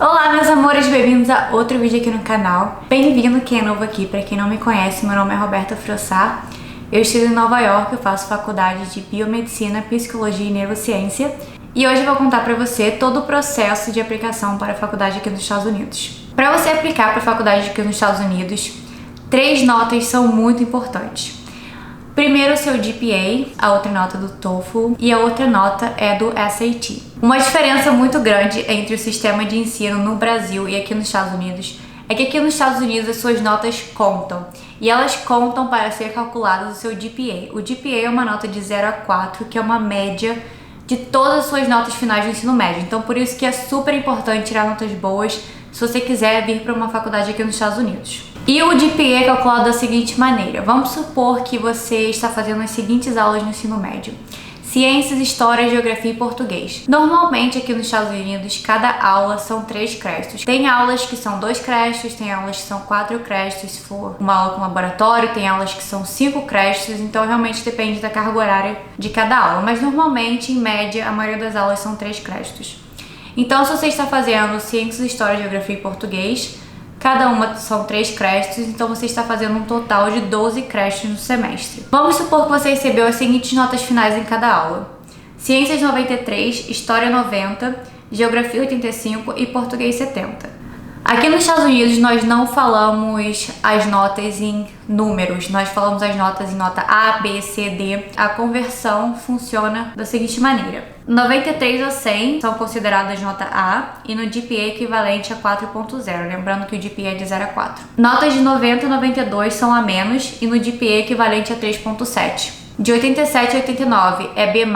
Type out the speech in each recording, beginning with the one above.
Olá, meus amores, bem-vindos a outro vídeo aqui no canal. Bem-vindo quem é novo aqui. Para quem não me conhece, meu nome é Roberta Frossá. Eu estudo em Nova York, eu faço faculdade de Biomedicina, Psicologia e Neurociência. E hoje eu vou contar para você todo o processo de aplicação para a faculdade aqui nos Estados Unidos. Para você aplicar para a faculdade aqui nos Estados Unidos, 3 notas são muito importantes. Primeiro o seu GPA, a outra nota do TOEFL e a outra nota é do SAT. Uma diferença muito grande entre o sistema de ensino no Brasil e aqui nos Estados Unidos é que aqui nos Estados Unidos as suas notas contam e elas contam para ser calculado o seu GPA. O GPA é uma nota de 0 a 4, que é uma média de todas as suas notas finais do ensino médio. Então por isso que é super importante tirar notas boas se você quiser vir para uma faculdade aqui nos Estados Unidos. E o GPA é calculado da seguinte maneira. Vamos supor que você está fazendo as seguintes aulas no ensino médio: Ciências, História, Geografia e Português. Normalmente aqui nos Estados Unidos, cada aula são 3 créditos. Tem aulas que são 2 créditos, tem aulas que são 4 créditos, se for uma aula com laboratório, tem aulas que são 5 créditos, então realmente depende da carga horária de cada aula. Mas normalmente, em média, a maioria das aulas são 3 créditos. Então, se você está fazendo Ciências, História, Geografia e Português, cada uma são 3 créditos, então você está fazendo um total de 12 créditos no semestre. Vamos supor que você recebeu as seguintes notas finais em cada aula: Ciências 93, História 90, Geografia 85 e Português 70. Aqui nos Estados Unidos nós não falamos as notas em números, nós falamos as notas em nota A, B, C, D. A conversão funciona da seguinte maneira: 93 a 100 são consideradas nota A e no GPA equivalente a 4.0, lembrando que o GPA é de 0 a 4. Notas de 90 a 92 são A- e no GPA equivalente a 3.7. De 87 a 89 é B+,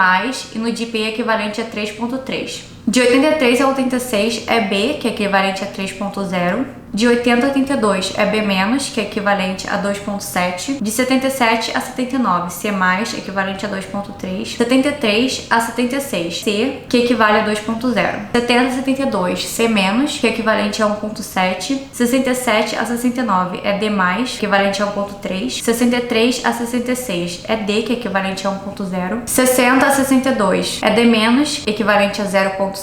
e no GPA equivalente a 3.3. De 83 a 86 é B, que é equivalente a 3.0. De 80 a 82 é B-, que é equivalente a 2.7. De 77 a 79, C+, equivalente a 2.3. 73 a 76, C, que equivale a 2.0. 70 a 72, C-, que é equivalente a 1.7. 67 a 69 é D+, equivalente a 1.3. 63 a 66 é D, que é equivalente a 1.0. 60 a 62 é D-, equivalente a 0.7.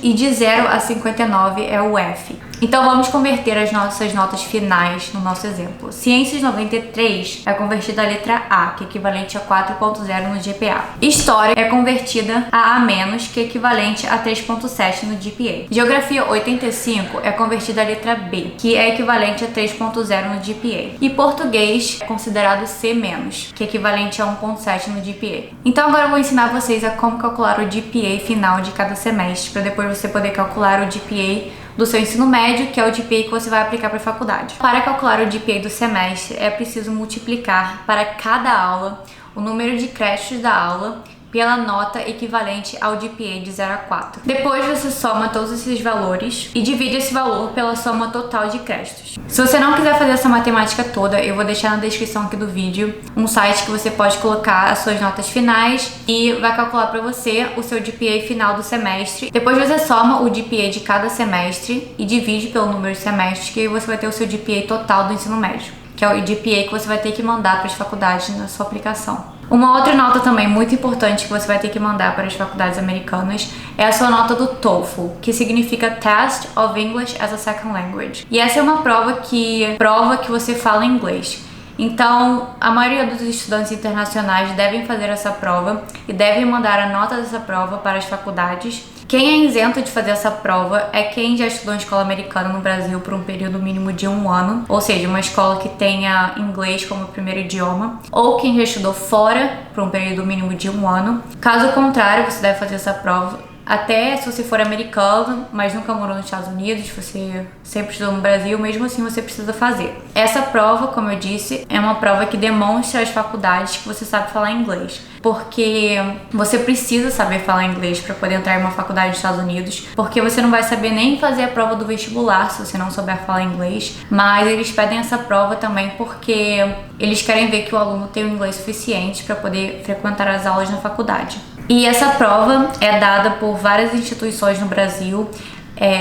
E de 0 a 59 é o F. Então vamos converter as nossas notas finais no nosso exemplo. Ciências 93 é convertida a letra A, que é equivalente a 4.0 no GPA. História é convertida a A-, que é equivalente a 3.7 no GPA. Geografia 85 é convertida a letra B, que é equivalente a 3.0 no GPA. E português é considerado C-, que é equivalente a 1.7 no GPA. Então agora eu vou ensinar vocês a como calcular o GPA final de cada semestre, para depois você poder calcular o GPA do seu ensino médio, que é o GPA que você vai aplicar para a faculdade. Para calcular o GPA do semestre, é preciso multiplicar para cada aula o número de créditos da aula pela nota equivalente ao GPA de 0 a 4. Depois você soma todos esses valores e divide esse valor pela soma total de créditos. Se você não quiser fazer essa matemática toda, eu vou deixar na descrição aqui do vídeo um site que você pode colocar as suas notas finais e vai calcular para você o seu GPA final do semestre. Depois você soma o GPA de cada semestre e divide pelo número de semestres, que aí você vai ter o seu GPA total do ensino médio, que é o GPA que você vai ter que mandar para as faculdades na sua aplicação. Uma outra nota também muito importante que você vai ter que mandar para as faculdades americanas é a sua nota do TOEFL, que significa Test of English as a Second Language. E essa é uma prova que prova que você fala inglês. Então, a maioria dos estudantes internacionais devem fazer essa prova e devem mandar a nota dessa prova para as faculdades. Quem é isento de fazer essa prova é quem já estudou em escola americana no Brasil por um período mínimo de 1 ano, ou seja, uma escola que tenha inglês como primeiro idioma, ou quem já estudou fora por um período mínimo de 1 ano. Caso contrário, você deve fazer essa prova até se você for americano, mas nunca morou nos Estados Unidos, você sempre estudou no Brasil, mesmo assim você precisa fazer. Essa prova, como eu disse, é uma prova que demonstra às faculdades que você sabe falar inglês, porque você precisa saber falar inglês para poder entrar em uma faculdade nos Estados Unidos, porque você não vai saber nem fazer a prova do vestibular se você não souber falar inglês, mas eles pedem essa prova também porque eles querem ver que o aluno tem o inglês suficiente para poder frequentar as aulas na faculdade. E essa prova é dada por várias instituições no Brasil.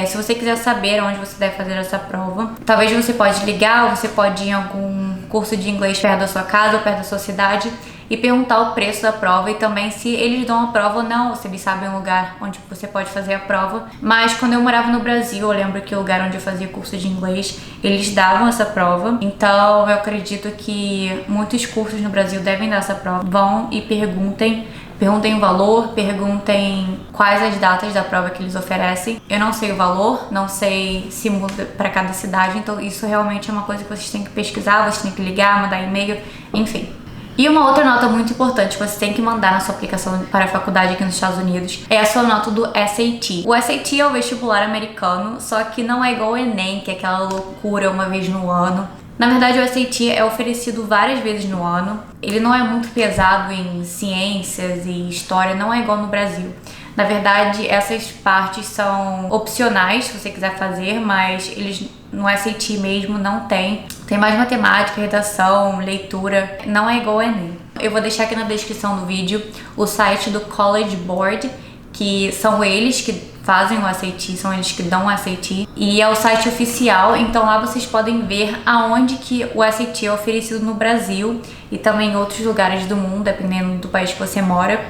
Se você quiser saber onde você deve fazer essa prova, talvez você pode ligar ou você pode ir em algum curso de inglês perto da sua casa ou perto da sua cidade e perguntar o preço da prova e também se eles dão a prova ou não, se eles sabem o lugar onde você pode fazer a prova. Mas quando eu morava no Brasil, eu lembro que o lugar onde eu fazia curso de inglês, eles davam essa prova. Então eu acredito que muitos cursos no Brasil devem dar essa prova. Vão e perguntem o valor, perguntem quais as datas da prova que eles oferecem. Eu não sei o valor, não sei se muda para cada cidade, então isso realmente é uma coisa que vocês têm que pesquisar, vocês têm que ligar, mandar e-mail, enfim. E uma outra nota muito importante que você tem que mandar na sua aplicação para a faculdade aqui nos Estados Unidos é a sua nota do SAT. O SAT é o vestibular americano, só que não é igual ao Enem, que é aquela loucura uma vez no ano. Na verdade, o SAT é oferecido várias vezes no ano. Ele não é muito pesado em ciências e história, não é igual no Brasil. Na verdade, essas partes são opcionais se você quiser fazer, mas eles no SAT mesmo não tem. Tem mais matemática, redação, leitura, não é igual ao Enem. Eu vou deixar aqui na descrição do vídeo o site do College Board, que são eles que fazem o SAT, são eles que dão o SAT, e é o site oficial, então lá vocês podem ver aonde que o SAT é oferecido no Brasil e também em outros lugares do mundo, dependendo do país que você mora.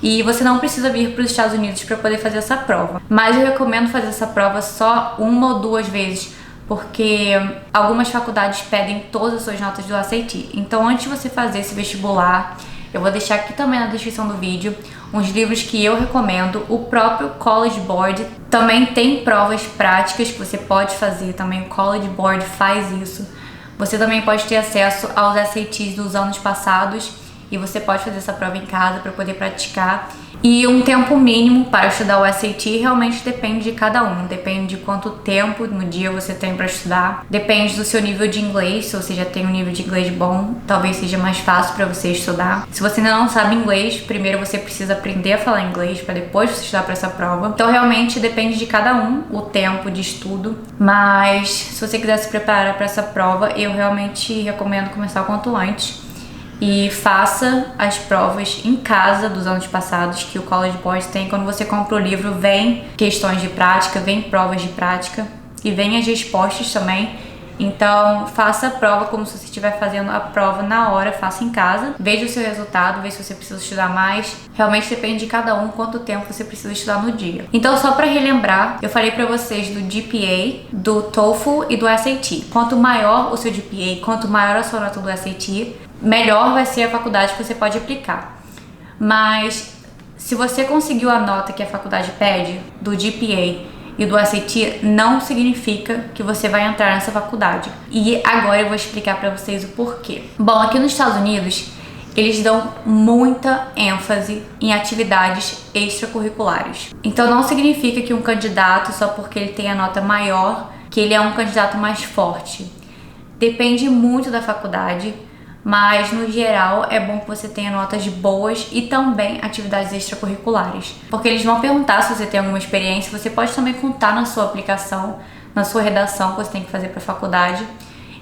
E você não precisa vir para os Estados Unidos para poder fazer essa prova, mas eu recomendo fazer essa prova só uma ou duas vezes, porque algumas faculdades pedem todas as suas notas do SAT. Então antes de você fazer esse vestibular, eu vou deixar aqui também na descrição do vídeo uns livros que eu recomendo. O próprio College Board também tem provas práticas que você pode fazer, também o College Board faz isso. Você também pode ter acesso aos SATs dos anos passados e você pode fazer essa prova em casa para poder praticar. E um tempo mínimo para estudar o SAT realmente depende de cada um, depende de quanto tempo no dia você tem para estudar, depende do seu nível de inglês. Se você já tem um nível de inglês bom, talvez seja mais fácil para você estudar. Se você ainda não sabe inglês, primeiro você precisa aprender a falar inglês para depois você estudar para essa prova. Então realmente depende de cada um o tempo de estudo, mas se você quiser se preparar para essa prova, eu realmente recomendo começar o quanto antes. E faça as provas em casa dos anos passados que o College Board tem. Quando você compra o livro, vem questões de prática, vem provas de prática e vem as respostas também. Então, faça a prova como se você estiver fazendo a prova na hora, faça em casa. Veja o seu resultado, veja se você precisa estudar mais. Realmente depende de cada um quanto tempo você precisa estudar no dia. Então, só para relembrar, eu falei para vocês do GPA, do TOEFL e do SAT. Quanto maior o seu GPA, quanto maior a sua nota do SAT, melhor vai ser a faculdade que você pode aplicar. Mas se você conseguiu a nota que a faculdade pede do GPA e do SAT, não significa que você vai entrar nessa faculdade. E agora eu vou explicar para vocês o porquê. Bom, aqui nos Estados Unidos, eles dão muita ênfase em atividades extracurriculares. Então não significa que um candidato, só porque ele tem a nota maior, que ele é um candidato mais forte. Depende muito da faculdade, mas no geral é bom que você tenha notas boas e também atividades extracurriculares, porque eles vão perguntar se você tem alguma experiência. Você pode também contar na sua aplicação, na sua redação que você tem que fazer para a faculdade.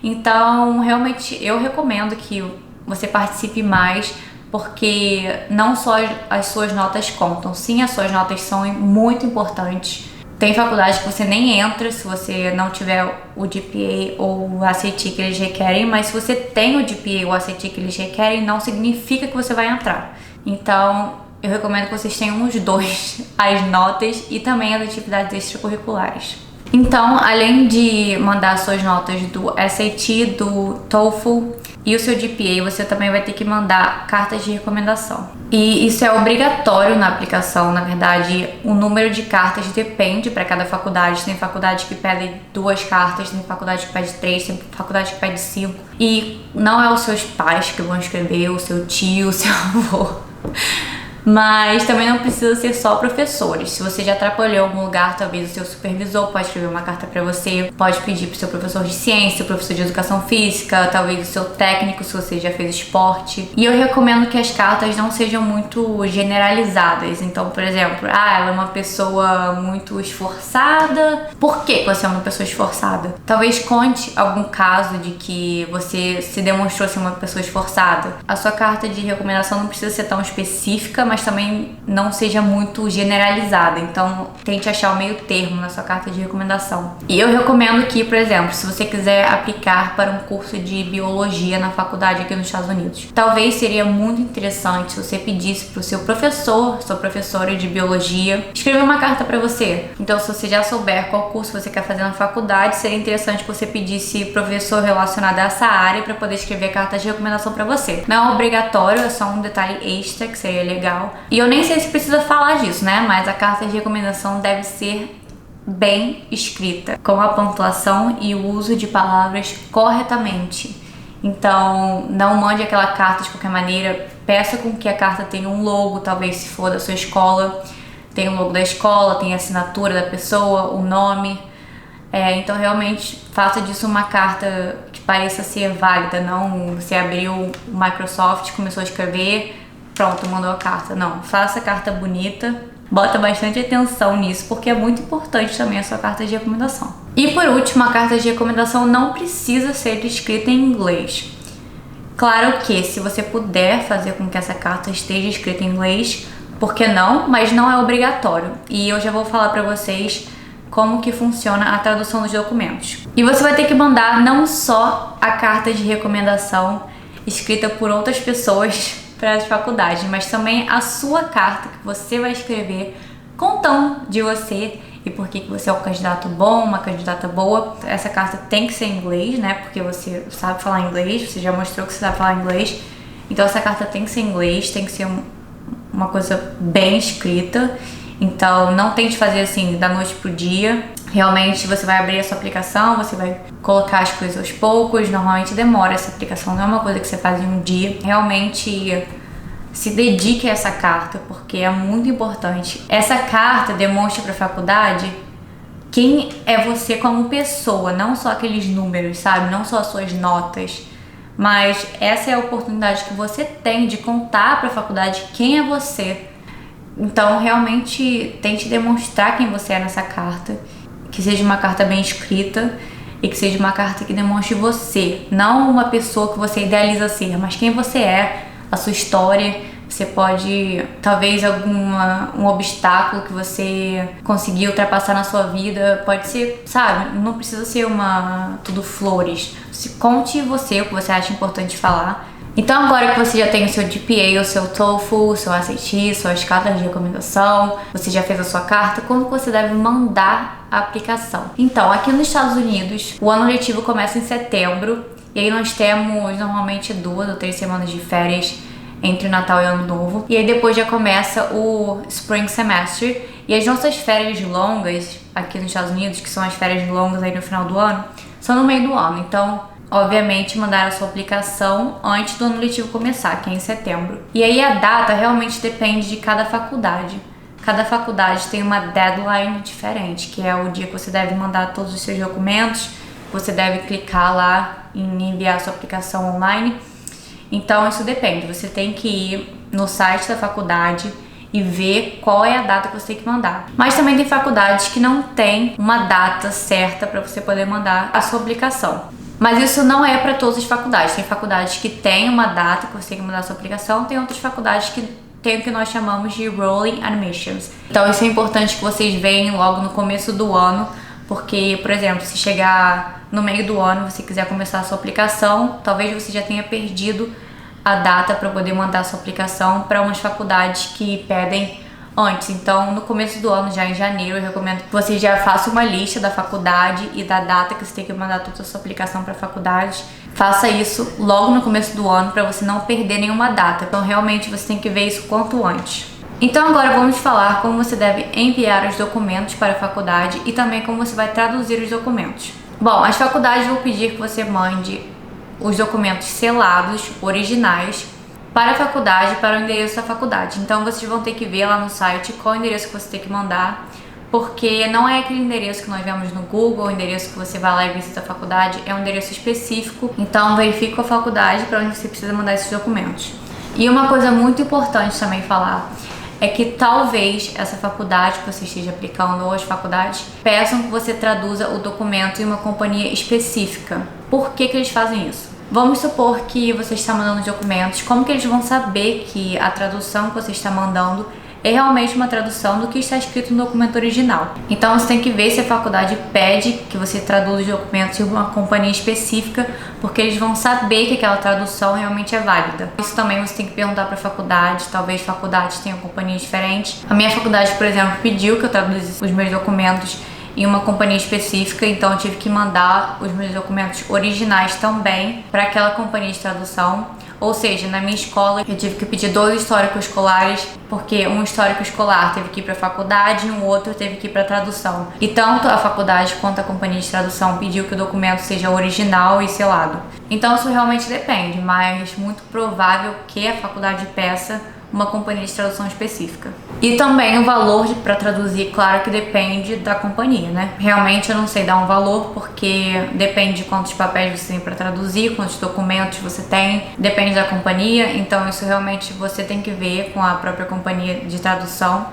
Então realmente eu recomendo que você participe mais, porque não só as suas notas contam, sim, as suas notas são muito importantes. Tem faculdade que você nem entra se você não tiver o GPA ou o SAT que eles requerem, mas se você tem o GPA ou o SAT que eles requerem, não significa que você vai entrar. Então, eu recomendo que vocês tenham os dois, as notas e também as atividades extracurriculares. Então, além de mandar suas notas do SAT, do TOEFL e o seu GPA, você também vai ter que mandar cartas de recomendação. E isso é obrigatório na aplicação. Na verdade, o número de cartas depende para cada faculdade. Tem faculdade que pede 2 cartas, tem faculdade que pede 3, tem faculdade que pede 5. E não é os seus pais que vão escrever, o seu tio, o seu avô. Mas também não precisa ser só professores. Se você já trabalhou em algum lugar, talvez o seu supervisor pode escrever uma carta para você, pode pedir para o seu professor de ciência, professor de educação física, talvez o seu técnico, se você já fez esporte. E eu recomendo que as cartas não sejam muito generalizadas. Então, por exemplo, ela é uma pessoa muito esforçada. Por que você é uma pessoa esforçada? Talvez conte algum caso de que você se demonstrou ser uma pessoa esforçada. A sua carta de recomendação não precisa ser tão específica, mas mas também não seja muito generalizada. Então, tente achar o meio termo na sua carta de recomendação. E eu recomendo que, por exemplo, se você quiser aplicar para um curso de biologia na faculdade aqui nos Estados Unidos, talvez seria muito interessante se você pedisse para o seu professor, sua professora de biologia, escrever uma carta para você. Então, se você já souber qual curso você quer fazer na faculdade, seria interessante que você pedisse professor relacionado a essa área para poder escrever cartas de recomendação para você. Não é obrigatório, é só um detalhe extra que seria legal. E eu nem sei se precisa falar disso, né? Mas a carta de recomendação deve ser bem escrita, com a pontuação e o uso de palavras corretamente. Então, não mande aquela carta de qualquer maneira. Peça com que a carta tenha um logo, talvez se for da sua escola, tem o logo da escola, tem a assinatura da pessoa, o nome. Então, realmente, faça disso uma carta que pareça ser válida. Não você abriu o Microsoft, começou a escrever, pronto, mandou a carta. Não, faça a carta bonita, bota bastante atenção nisso, porque é muito importante também a sua carta de recomendação. E por último, a carta de recomendação não precisa ser escrita em inglês. Claro que se você puder fazer com que essa carta esteja escrita em inglês, por que não? Mas não é obrigatório. E eu já vou falar pra vocês como que funciona a tradução dos documentos. E você vai ter que mandar não só a carta de recomendação escrita por outras pessoas para as faculdades, mas também a sua carta que você vai escrever contando de você e por que você é um candidato bom, uma candidata boa. Essa carta tem que ser em inglês, né? Porque você sabe falar inglês, você já mostrou que você sabe falar inglês. Então essa carta tem que ser em inglês, tem que ser uma coisa bem escrita. Então não tente fazer assim da noite pro dia. Realmente você vai abrir a sua aplicação, você vai colocar as coisas aos poucos. Normalmente demora, essa aplicação não é uma coisa que você faz em um dia. Realmente se dedique a essa carta, porque é muito importante. Essa carta demonstra para a faculdade quem é você como pessoa, não só aqueles números, sabe? Não só as suas notas. Mas essa é a oportunidade que você tem de contar para a faculdade quem é você. Então, realmente, tente demonstrar quem você é nessa carta. Que seja uma carta bem escrita e que seja uma carta que demonstre você. Não uma pessoa que você idealiza ser, mas quem você é, a sua história. Você pode, talvez, um obstáculo que você conseguiu ultrapassar na sua vida. Pode ser, sabe, não precisa ser tudo flores. Conte você o que você acha importante falar. Então agora que você já tem o seu GPA, o seu TOEFL, o seu SAT, suas cartas de recomendação, você já fez a sua carta, quando você deve mandar a aplicação? Então, aqui nos Estados Unidos, o ano letivo começa em setembro, e aí nós temos normalmente 2 ou 3 semanas de férias entre o Natal e o Ano Novo, e aí depois já começa o Spring Semester, e as nossas férias longas aqui nos Estados Unidos, que são as férias longas aí no final do ano, são no meio do ano. Então, obviamente, mandar a sua aplicação antes do ano letivo começar, que é em setembro. E aí a data realmente depende de cada faculdade. Cada faculdade tem uma deadline diferente, que é o dia que você deve mandar todos os seus documentos, você deve clicar lá em enviar a sua aplicação online. Então isso depende, você tem que ir no site da faculdade e ver qual é a data que você tem que mandar. Mas também tem faculdades que não tem uma data certa para você poder mandar a sua aplicação. Mas isso não é para todas as faculdades. Tem faculdades que tem uma data que você tem que mandar a sua aplicação, tem outras faculdades que tem o que nós chamamos de Rolling Admissions. Então isso é importante que vocês vejam logo no começo do ano, porque, por exemplo, se chegar no meio do ano, você quiser começar a sua aplicação, talvez você já tenha perdido a data para poder mandar a sua aplicação para umas faculdades que pedem antes. Então, no começo do ano, já em janeiro, eu recomendo que você já faça uma lista da faculdade e da data que você tem que mandar toda a sua aplicação para a faculdade. Faça isso logo no começo do ano para você não perder nenhuma data. Então, realmente, você tem que ver isso quanto antes. Então, agora vamos falar como você deve enviar os documentos para a faculdade e também como você vai traduzir os documentos. Bom, as faculdades vão pedir que você mande os documentos selados, originais, para a faculdade, para o endereço da faculdade. Então vocês vão ter que ver lá no site qual endereço que você tem que mandar, porque não é aquele endereço que nós vemos no Google, o endereço que você vai lá e visita a faculdade, é um endereço específico. Então verifique com a faculdade para onde você precisa mandar esses documentos. E uma coisa muito importante também falar é que talvez essa faculdade que você esteja aplicando ou as faculdades peçam que você traduza o documento em uma companhia específica. Por que eles fazem isso? Vamos supor que você está mandando documentos, como que eles vão saber que a tradução que você está mandando é realmente uma tradução do que está escrito no documento original? Então você tem que ver se a faculdade pede que você traduza os documentos de uma companhia específica, porque eles vão saber que aquela tradução realmente é válida. Isso também você tem que perguntar para a faculdade, talvez faculdades tenham companhias diferentes. A minha faculdade, por exemplo, pediu que eu traduzisse os meus documentos em uma companhia específica, então eu tive que mandar os meus documentos originais também para aquela companhia de tradução. Ou seja, na minha escola eu tive que pedir 2 históricos escolares, porque um histórico escolar teve que ir para a faculdade e um outro teve que ir para a tradução. E tanto a faculdade quanto a companhia de tradução pediu que o documento seja original e selado. Então isso realmente depende, mas muito provável que a faculdade peça uma companhia de tradução específica. E também o valor para traduzir, claro que depende da companhia, né? Realmente eu não sei dar um valor, porque depende de quantos papéis você tem para traduzir, quantos documentos você tem, depende da companhia, então isso realmente você tem que ver com a própria companhia de tradução.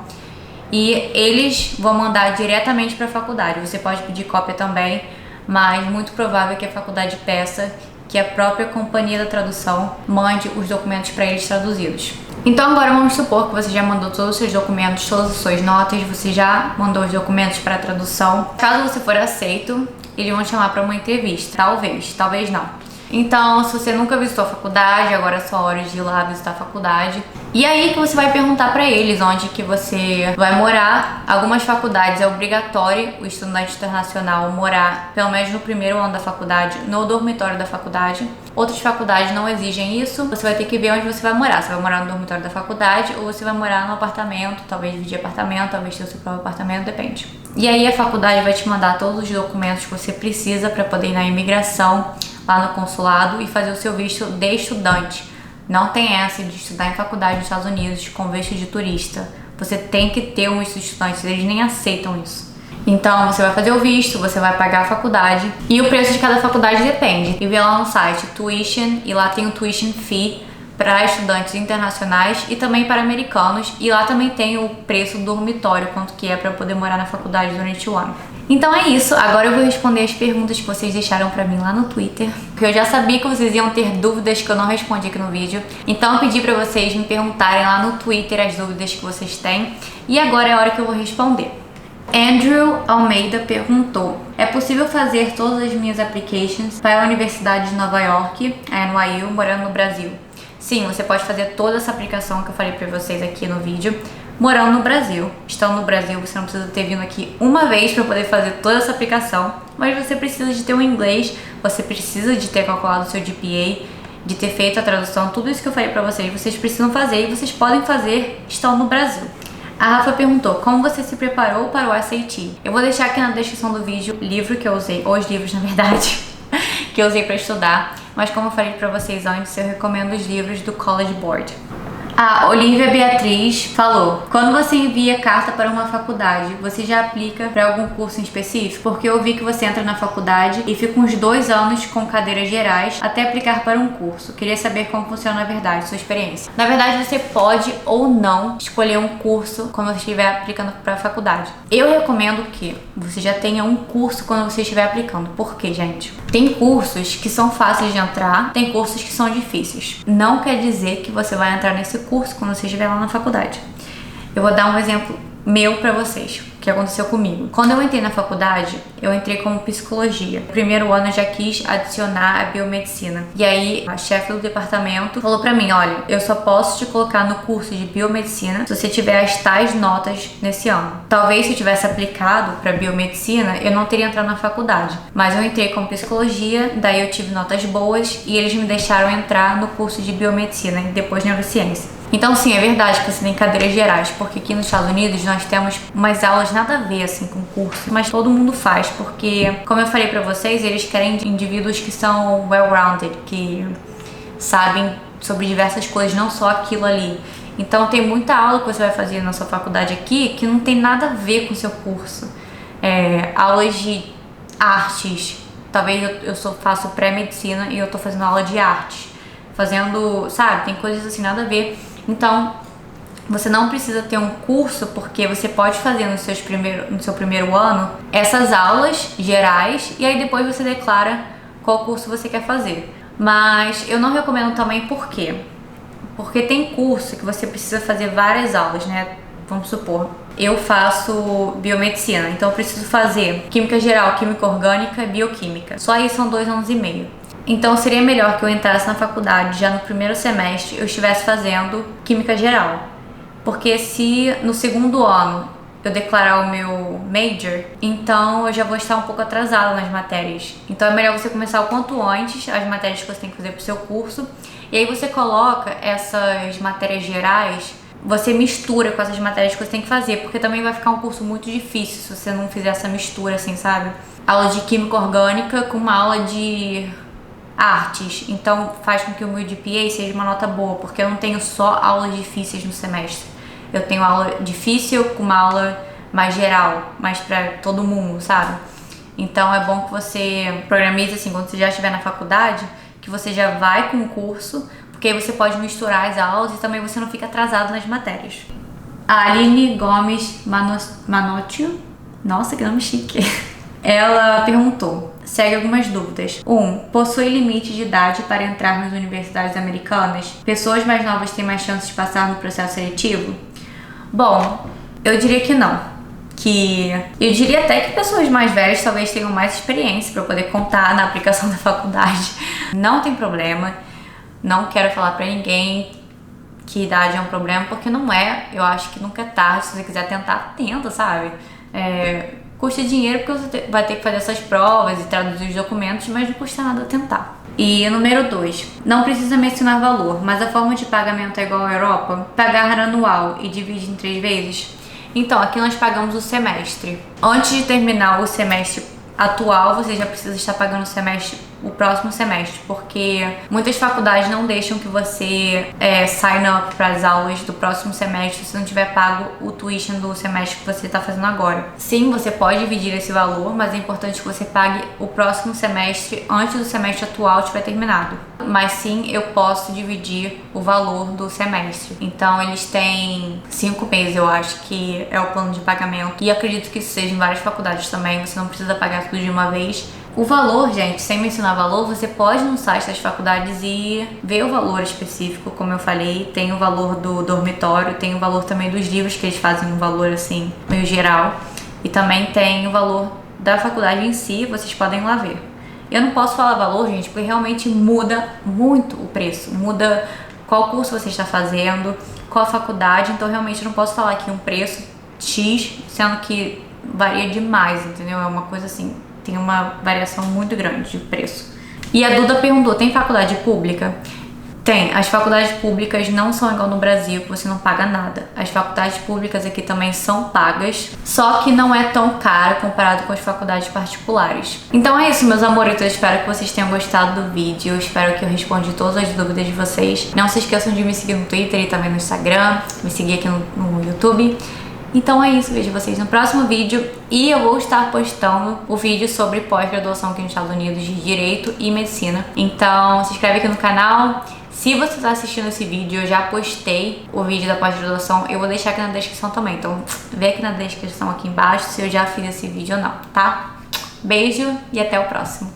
E eles vão mandar diretamente para a faculdade. Você pode pedir cópia também, mas muito provável que a faculdade peça que a própria companhia da tradução mande os documentos para eles traduzidos. Então agora vamos supor que você já mandou todos os seus documentos, todas as suas notas, você já mandou os documentos para a tradução. Caso você for aceito, eles vão te chamar para uma entrevista. Talvez não. Então, se você nunca visitou a faculdade, agora é só hora de ir lá visitar a faculdade. E aí que você vai perguntar para eles onde que você vai morar. Algumas faculdades é obrigatório o estudante internacional morar, pelo menos no primeiro ano da faculdade, no dormitório da faculdade. Outras faculdades não exigem isso. Você vai ter que ver onde você vai morar. Você vai morar no dormitório da faculdade ou você vai morar no apartamento, talvez dividir apartamento, talvez ter o seu próprio apartamento, depende. E aí a faculdade vai te mandar todos os documentos que você precisa para poder ir na imigração, lá no consulado, e fazer o seu visto de estudante. Não tem essa de estudar em faculdade nos Estados Unidos com visto de turista. Você tem que ter um visto de estudante, eles nem aceitam isso. Então você vai fazer o visto, você vai pagar a faculdade e o preço de cada faculdade depende. E vê lá no site Tuition, e lá tem o Tuition Fee para estudantes internacionais e também para americanos, e lá também tem o preço do dormitório, quanto que é para poder morar na faculdade durante o ano. Então é isso, agora eu vou responder as perguntas que vocês deixaram pra mim lá no Twitter, porque eu já sabia que vocês iam ter dúvidas que eu não respondi aqui no vídeo. Então eu pedi pra vocês me perguntarem lá no Twitter as dúvidas que vocês têm, e agora é a hora que eu vou responder. Andrew Almeida perguntou: é possível fazer todas as minhas applications para a Universidade de Nova York, a NYU, morando no Brasil? Sim, você pode fazer toda essa aplicação que eu falei pra vocês aqui no vídeo, morando no Brasil. Estando no Brasil, você não precisa ter vindo aqui uma vez para poder fazer toda essa aplicação, mas você precisa de ter um inglês, você precisa de ter calculado o seu GPA, de ter feito a tradução, tudo isso que eu falei pra vocês precisam fazer, e vocês podem fazer estando no Brasil. A Rafa perguntou: como você se preparou para o SAT? Eu vou deixar aqui na descrição do vídeo o livro que eu usei, ou os livros na verdade, que eu usei para estudar, mas como eu falei pra vocês antes, eu recomendo os livros do College Board. A Olivia Beatriz falou: quando você envia carta para uma faculdade, você já aplica para algum curso em específico? Porque eu vi que você entra na faculdade e fica uns 2 anos com cadeiras gerais até aplicar para um curso. Queria saber como funciona na verdade, sua experiência. Na verdade, você pode ou não escolher um curso quando você estiver aplicando para a faculdade. Eu recomendo que você já tenha um curso quando você estiver aplicando. Por quê, gente? Tem cursos que são fáceis de entrar, tem cursos que são difíceis. Não quer dizer que você vai entrar nesse curso quando você estiver lá na faculdade. Eu vou dar um exemplo meu pra vocês, que aconteceu comigo. Quando eu entrei na faculdade, eu entrei como psicologia. No primeiro ano eu já quis adicionar a biomedicina. E aí a chefe do departamento falou pra mim: olha, eu só posso te colocar no curso de biomedicina se você tiver as tais notas nesse ano. Talvez se eu tivesse aplicado pra biomedicina, eu não teria entrado na faculdade. Mas eu entrei como psicologia, daí eu tive notas boas e eles me deixaram entrar no curso de biomedicina e depois neurociência. Então sim, é verdade que você tem cadeiras gerais, porque aqui nos Estados Unidos nós temos umas aulas nada a ver assim com curso, mas todo mundo faz, porque, como eu falei pra vocês, eles querem indivíduos que são well-rounded, que sabem sobre diversas coisas, não só aquilo ali. Então tem muita aula que você vai fazer na sua faculdade aqui que não tem nada a ver com o seu curso. Aulas de artes, talvez faço pré-medicina e eu tô fazendo aula de artes, fazendo, sabe, tem coisas assim nada a ver. Então, você não precisa ter um curso, porque você pode fazer no seu primeiro ano essas aulas gerais e aí depois você declara qual curso você quer fazer. Mas eu não recomendo também por quê? Porque tem curso que você precisa fazer várias aulas, né? Vamos supor, eu faço biomedicina, então eu preciso fazer química geral, química orgânica e bioquímica. Só aí são 2 anos e meio. Então seria melhor que eu entrasse na faculdade já no primeiro semestre eu estivesse fazendo química geral. Porque se no segundo ano eu declarar o meu major, então eu já vou estar um pouco atrasada nas matérias. Então é melhor você começar o quanto antes as matérias que você tem que fazer pro seu curso. E aí você coloca essas matérias gerais, você mistura com essas matérias que você tem que fazer, porque também vai ficar um curso muito difícil se você não fizer essa mistura, assim, sabe? Aula de química orgânica com uma aula de artes, então faz com que o meu GPA seja uma nota boa, porque eu não tenho só aulas difíceis no semestre. Eu tenho aula difícil com uma aula mais geral, mais pra todo mundo, sabe? Então é bom que você programize assim, quando você já estiver na faculdade, que você já vai com o curso, porque aí você pode misturar as aulas e também você não fica atrasado nas matérias. A Aline Gomes Manotio, nossa, que nome chique. Ela perguntou, segue algumas dúvidas. 1. Possui limite de idade para entrar nas universidades americanas? Pessoas mais novas têm mais chances de passar no processo seletivo? Bom, eu diria que não. Eu diria até que pessoas mais velhas talvez tenham mais experiência para poder contar na aplicação da faculdade. Não tem problema. Não quero falar pra ninguém que idade é um problema, porque não é. Eu acho que nunca é tarde. Se você quiser tentar, tenta, sabe? Custa dinheiro porque você vai ter que fazer essas provas e traduzir os documentos, mas não custa nada tentar. E número 2, não precisa mencionar valor, mas a forma de pagamento é igual à Europa? Pagar anual e dividir em 3 vezes? Então, aqui nós pagamos o semestre. Antes de terminar o semestre atual, você já precisa estar pagando o próximo semestre, porque muitas faculdades não deixam que você sign up para as aulas do próximo semestre se não tiver pago o tuition do semestre que você está fazendo agora. Sim, você pode dividir esse valor, mas é importante que você pague o próximo semestre antes do semestre atual tiver terminado. Mas sim, eu posso dividir o valor do semestre. Então eles têm 5 meses, eu acho que é o plano de pagamento, e acredito que isso seja em várias faculdades também, você não precisa pagar tudo de uma vez. O valor, gente, sem mencionar valor, você pode ir no site das faculdades e ver o valor específico, como eu falei. Tem o valor do dormitório, tem o valor também dos livros, que eles fazem um valor assim, meio geral. E também tem o valor da faculdade em si, vocês podem ir lá ver. Eu não posso falar valor, gente, porque realmente muda muito o preço. Muda qual curso você está fazendo, qual a faculdade, então realmente eu não posso falar aqui um preço X, sendo que varia demais, entendeu? É uma coisa assim, tem uma variação muito grande de preço. E a Duda perguntou, tem faculdade pública? Tem. As faculdades públicas não são igual no Brasil, que você não paga nada. As faculdades públicas aqui também são pagas, só que não é tão caro comparado com as faculdades particulares. Então é isso, meus amores. Eu espero que vocês tenham gostado do vídeo. Eu espero que eu respondi todas as dúvidas de vocês. Não se esqueçam de me seguir no Twitter e também no Instagram, me seguir aqui no YouTube. Então é isso, vejo vocês no próximo vídeo e eu vou estar postando o vídeo sobre pós-graduação aqui nos Estados Unidos de Direito e Medicina. Então se inscreve aqui no canal. Se você está assistindo esse vídeo, eu já postei o vídeo da pós-graduação, eu vou deixar aqui na descrição também. Então vê aqui na descrição aqui embaixo se eu já fiz esse vídeo ou não, tá? Beijo e até o próximo.